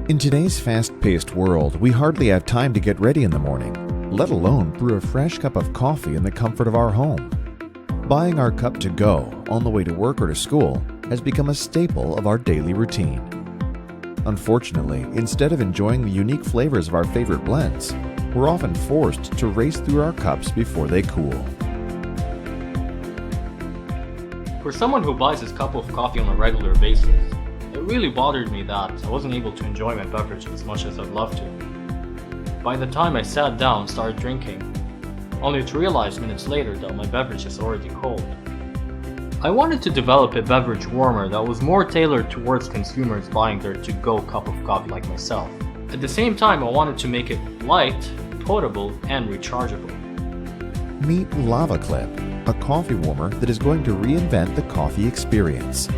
In today's fast-paced world, we hardly have time to get ready in the morning, let alone brew a fresh cup of coffee in the comfort of our home. Buying our cup to go on the way to work or to school has become a staple of our daily routine. Unfortunately, instead of enjoying the unique flavors of our favorite blends, we're often forced to race through our cups before they cool. For someone who buys his cup of coffee on a regular basis, it really bothered me that I wasn't able to enjoy my beverage as much as I'd love to. By the time I sat down and started drinking, only to realize minutes later that my beverage is already cold. I wanted to develop a beverage warmer that was more tailored towards consumers buying their to-go cup of coffee like myself. At the same time, I wanted to make it light, potable, and rechargeable. Meet Lava Clip, a coffee warmer that is going to reinvent the coffee experience.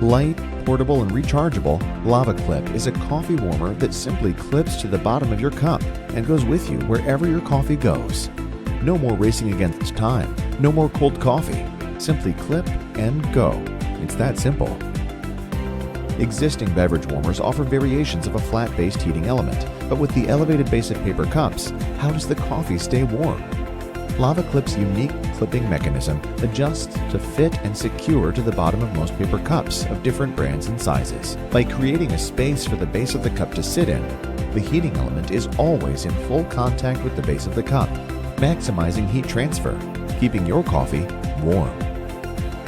Light, portable, and rechargeable, Lava Clip is a coffee warmer that simply clips to the bottom of your cup and goes with you wherever your coffee goes. No more racing against time, no more cold coffee. Simply clip and go. It's that simple. Existing beverage warmers offer variations of a flat-based heating element, but with the elevated base of paper cups, how does the coffee stay warm? Lava Clip's unique clipping mechanism adjusts to fit and secure to the bottom of most paper cups of different brands and sizes. By creating a space for the base of the cup to sit in, the heating element is always in full contact with the base of the cup, maximizing heat transfer, keeping your coffee warm.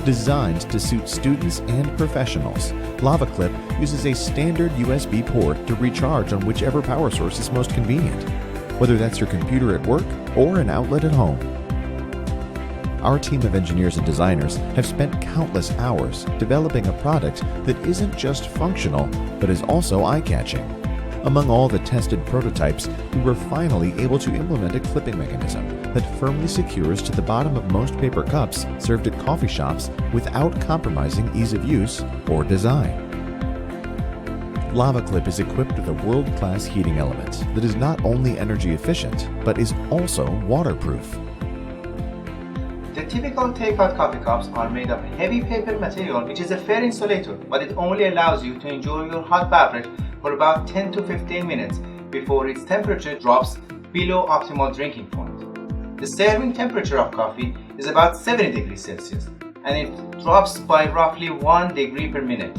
Designed to suit students and professionals, Lava Clip uses a standard USB port to recharge on whichever power source is most convenient, whether that's your computer at work or an outlet at home. Our team of engineers and designers have spent countless hours developing a product that isn't just functional, but is also eye-catching. Among all the tested prototypes, we were finally able to implement a clipping mechanism that firmly secures to the bottom of most paper cups served at coffee shops without compromising ease of use or design. Lava Clip is equipped with a world-class heating element that is not only energy efficient, but is also waterproof. The typical take-out coffee cups are made of heavy paper material, which is a fair insulator, but it only allows you to enjoy your hot beverage for about 10 to 15 minutes before its temperature drops below optimal drinking point. The serving temperature of coffee is about 70 degrees Celsius, and it drops by roughly 1 degree per minute.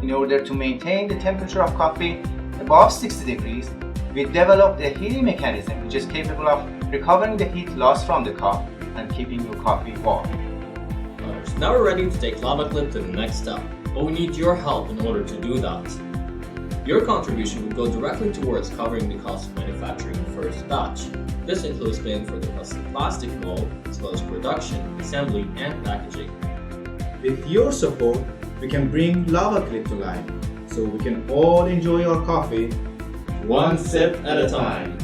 In order to maintain the temperature of coffee above 60 degrees, we developed a heating mechanism which is capable of recovering the heat lost from the cup and keeping your coffee warm. Now we're ready to take Lava Clip to the next step, but we need your help in order to do that. Your contribution would go directly towards covering the cost of manufacturing the first batch. This includes paying for the custom plastic mold, as well as production, assembly, and packaging. With your support, we can bring Lava Clip to life, so we can all enjoy our coffee one sip at a time.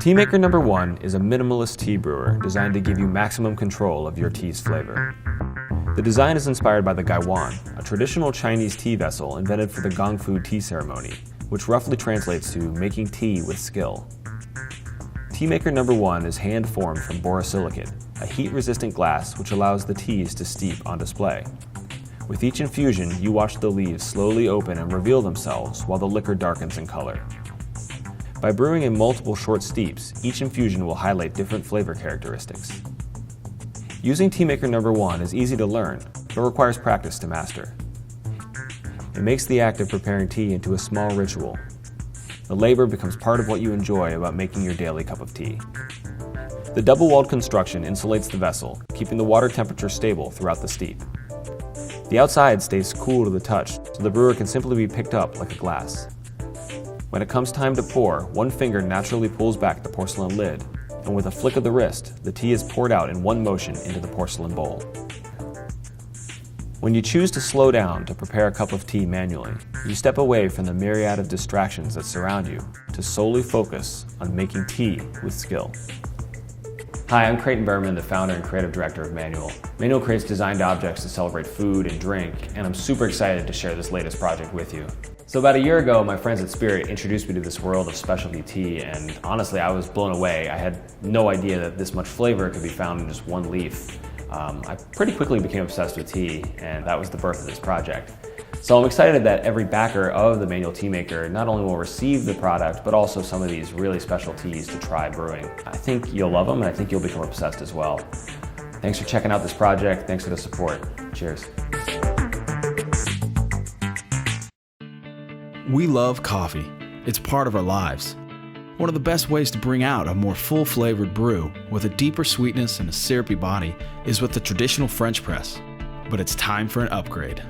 Tea Maker Number 1 is a minimalist tea brewer designed to give you maximum control of your tea's flavor. The design is inspired by the gaiwan, a traditional Chinese tea vessel invented for the gongfu tea ceremony, which roughly translates to making tea with skill. Tea Maker Number 1 is hand-formed from borosilicate, a heat-resistant glass which allows the teas to steep on display. With each infusion, you watch the leaves slowly open and reveal themselves while the liquor darkens in color. By brewing in multiple short steeps, each infusion will highlight different flavor characteristics. Using Tea Maker Number 1 is easy to learn, but requires practice to master. It makes the act of preparing tea into a small ritual. The labor becomes part of what you enjoy about making your daily cup of tea. The double-walled construction insulates the vessel, keeping the water temperature stable throughout the steep. The outside stays cool to the touch, so the brewer can simply be picked up like a glass. When it comes time to pour, one finger naturally pulls back the porcelain lid, and with a flick of the wrist, the tea is poured out in one motion into the porcelain bowl. When you choose to slow down to prepare a cup of tea manually, you step away from the myriad of distractions that surround you to solely focus on making tea with skill. Hi, I'm Creighton Berman, the founder and creative director of Manual. Manual creates designed objects to celebrate food and drink, and I'm super excited to share this latest project with you. So about a year ago, my friends at Spirit introduced me to this world of specialty tea, and honestly, I was blown away. I had no idea that this much flavor could be found in just one leaf. I pretty quickly became obsessed with tea, and that was the birth of this project. So I'm excited that every backer of the Manual Tea Maker not only will receive the product, but also some of these really special teas to try brewing. I think you'll love them, and I think you'll become obsessed as well. Thanks for checking out this project. Thanks for the support. Cheers. We love coffee. It's part of our lives. One of the best ways to bring out a more full-flavored brew with a deeper sweetness and a syrupy body is with the traditional French press. But it's time for an upgrade.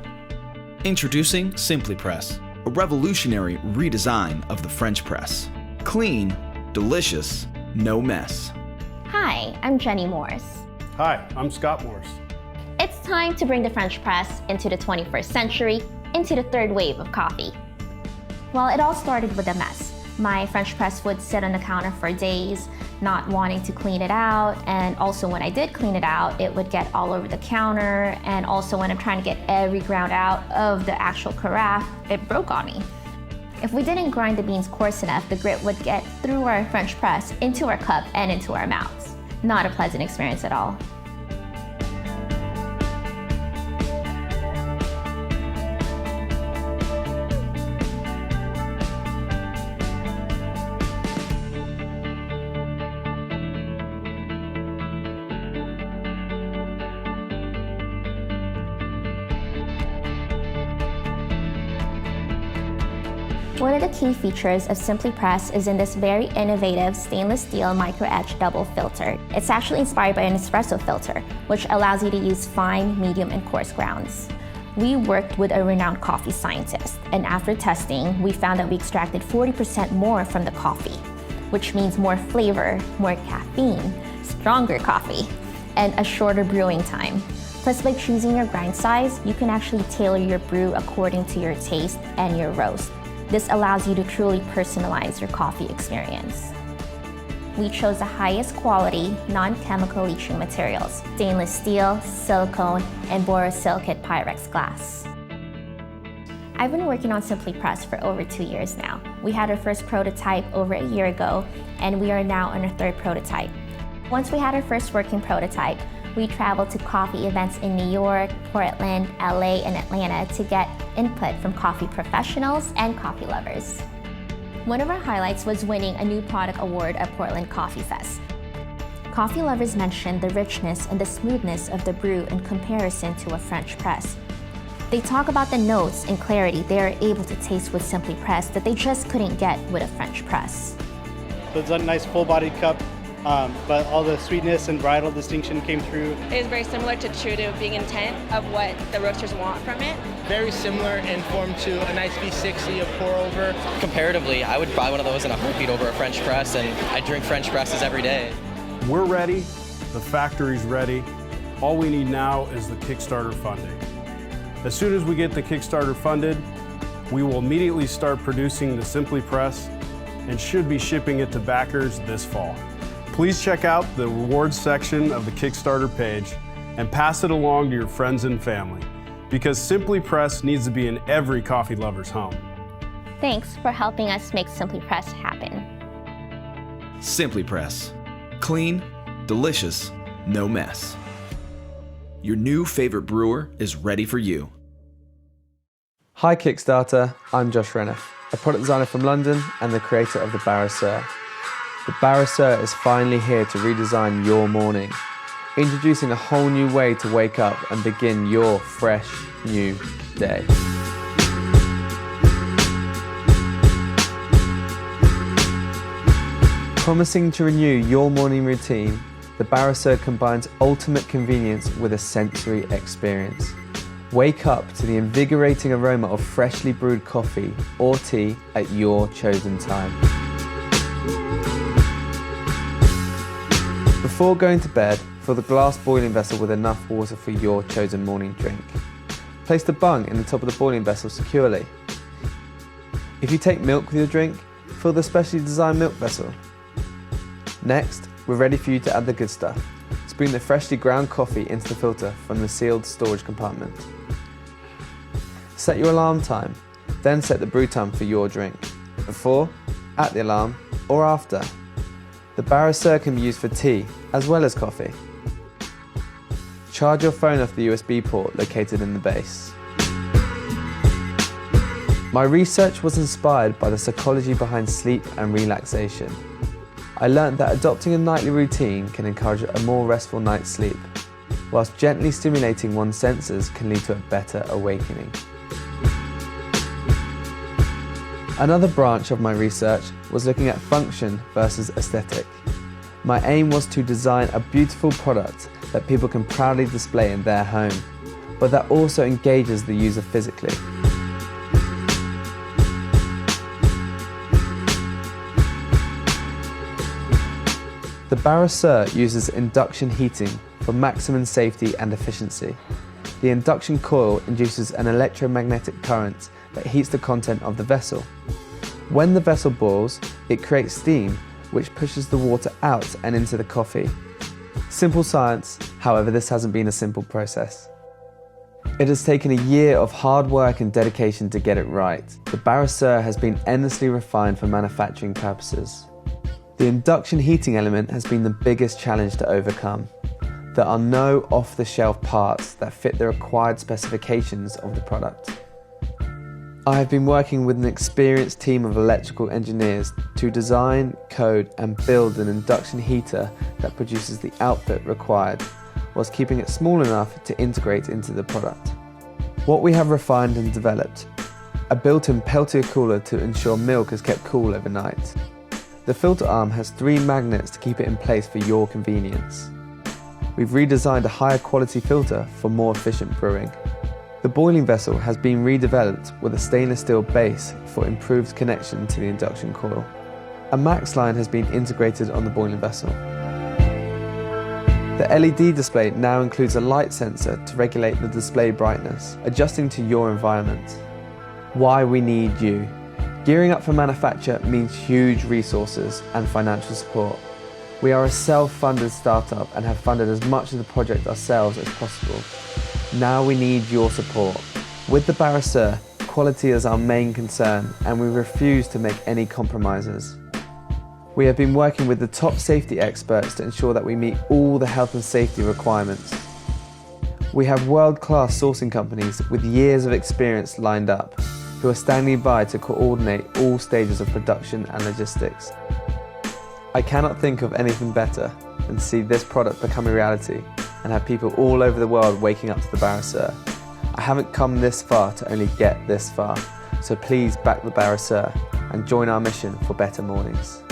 Introducing Simply Press, a revolutionary redesign of the French press. Clean, delicious, no mess. Hi, I'm Jenny Morse. Hi, I'm Scott Morse. It's time to bring the French press into the 21st century, into the third wave of coffee. Well, it all started with a mess. My French press would sit on the counter for days, not wanting to clean it out, and also when I did clean it out, it would get all over the counter, and also when I'm trying to get every ground out of the actual carafe, it broke on me. If we didn't grind the beans coarse enough, the grit would get through our French press, into our cup, and into our mouths. Not a pleasant experience at all. One of the key features of Simply Press is in this very innovative stainless steel micro-etch double filter. It's actually inspired by an espresso filter, which allows you to use fine, medium, and coarse grounds. We worked with a renowned coffee scientist, and after testing, we found that we extracted 40% more from the coffee, which means more flavor, more caffeine, stronger coffee, and a shorter brewing time. Plus, by choosing your grind size, you can actually tailor your brew according to your taste and your roast. This allows you to truly personalize your coffee experience. We chose the highest quality, non-chemical leaching materials: stainless steel, silicone, and borosilicate Pyrex glass. I've been working on Simply Press for over 2 years now. We had our first prototype over a year ago, and we are now on our third prototype. Once we had our first working prototype, we traveled to coffee events in New York, Portland, LA, and Atlanta to get input from coffee professionals and coffee lovers. One of our highlights was winning a new product award at Portland Coffee Fest. Coffee lovers mentioned the richness and the smoothness of the brew in comparison to a French press. They talk about the notes and clarity they are able to taste with Simply Press that they just couldn't get with a French press. So it's a nice full-bodied cup, but all the sweetness and varietal distinction came through. It is very similar to true to being intent of what the roasters want from it. Very similar in form to a nice V60, a pour over. Comparatively, I would buy one of those in a heartbeat over a French press, and I drink French presses every day. We're ready, the factory's ready. All we need now is the Kickstarter funding. As soon as we get the Kickstarter funded, we will immediately start producing the Simply Press and should be shipping it to backers this fall. Please check out the rewards section of the Kickstarter page and pass it along to your friends and family, because Simply Press needs to be in every coffee lover's home. Thanks for helping us make Simply Press happen. Simply Press. Clean, delicious, no mess. Your new favorite brewer is ready for you. Hi Kickstarter, I'm Josh Renniff, a product designer from London and the creator of the Barrister. The Barrister is finally here to redesign your morning, introducing a whole new way to wake up and begin your fresh, new day. Promising to renew your morning routine, the Barrister combines ultimate convenience with a sensory experience. Wake up to the invigorating aroma of freshly brewed coffee or tea at your chosen time. Before going to bed, fill the glass boiling vessel with enough water for your chosen morning drink. Place the bung in the top of the boiling vessel securely. If you take milk with your drink, fill the specially designed milk vessel. Next, we're ready for you to add the good stuff. Spoon the freshly ground coffee into the filter from the sealed storage compartment. Set your alarm time, then set the brew time for your drink. Before, at the alarm, or after. The Barrister can be used for tea as well as coffee. Charge your phone off the USB port located in the base. My research was inspired by the psychology behind sleep and relaxation. I learned that adopting a nightly routine can encourage a more restful night's sleep, whilst gently stimulating one's senses can lead to a better awakening. Another branch of my research was looking at function versus aesthetic. My aim was to design a beautiful product that people can proudly display in their home, but that also engages the user physically. The Barrister uses induction heating for maximum safety and efficiency. The induction coil induces an electromagnetic current that heats the content of the vessel. When the vessel boils, it creates steam, which pushes the water out and into the coffee. Simple science, however, this hasn't been a simple process. It has taken a year of hard work and dedication to get it right. The Barrister has been endlessly refined for manufacturing purposes. The induction heating element has been the biggest challenge to overcome. There are no off-the-shelf parts that fit the required specifications of the product. I have been working with an experienced team of electrical engineers to design, code and build an induction heater that produces the output required, whilst keeping it small enough to integrate into the product. What we have refined and developed: a built-in Peltier cooler to ensure milk is kept cool overnight. The filter arm has 3 magnets to keep it in place for your convenience. We've redesigned a higher quality filter for more efficient brewing. The boiling vessel has been redeveloped with a stainless steel base for improved connection to the induction coil. A max line has been integrated on the boiling vessel. The LED display now includes a light sensor to regulate the display brightness, adjusting to your environment. Why we need you. Gearing up for manufacture means huge resources and financial support. We are a self-funded startup and have funded as much of the project ourselves as possible. Now we need your support. With the Barrister, quality is our main concern and we refuse to make any compromises. We have been working with the top safety experts to ensure that we meet all the health and safety requirements. We have world-class sourcing companies with years of experience lined up, who are standing by to coordinate all stages of production and logistics. I cannot think of anything better than to see this product become a reality and have people all over the world waking up to the Barrister. I haven't come this far to only get this far, so please back the Barrister and join our mission for better mornings.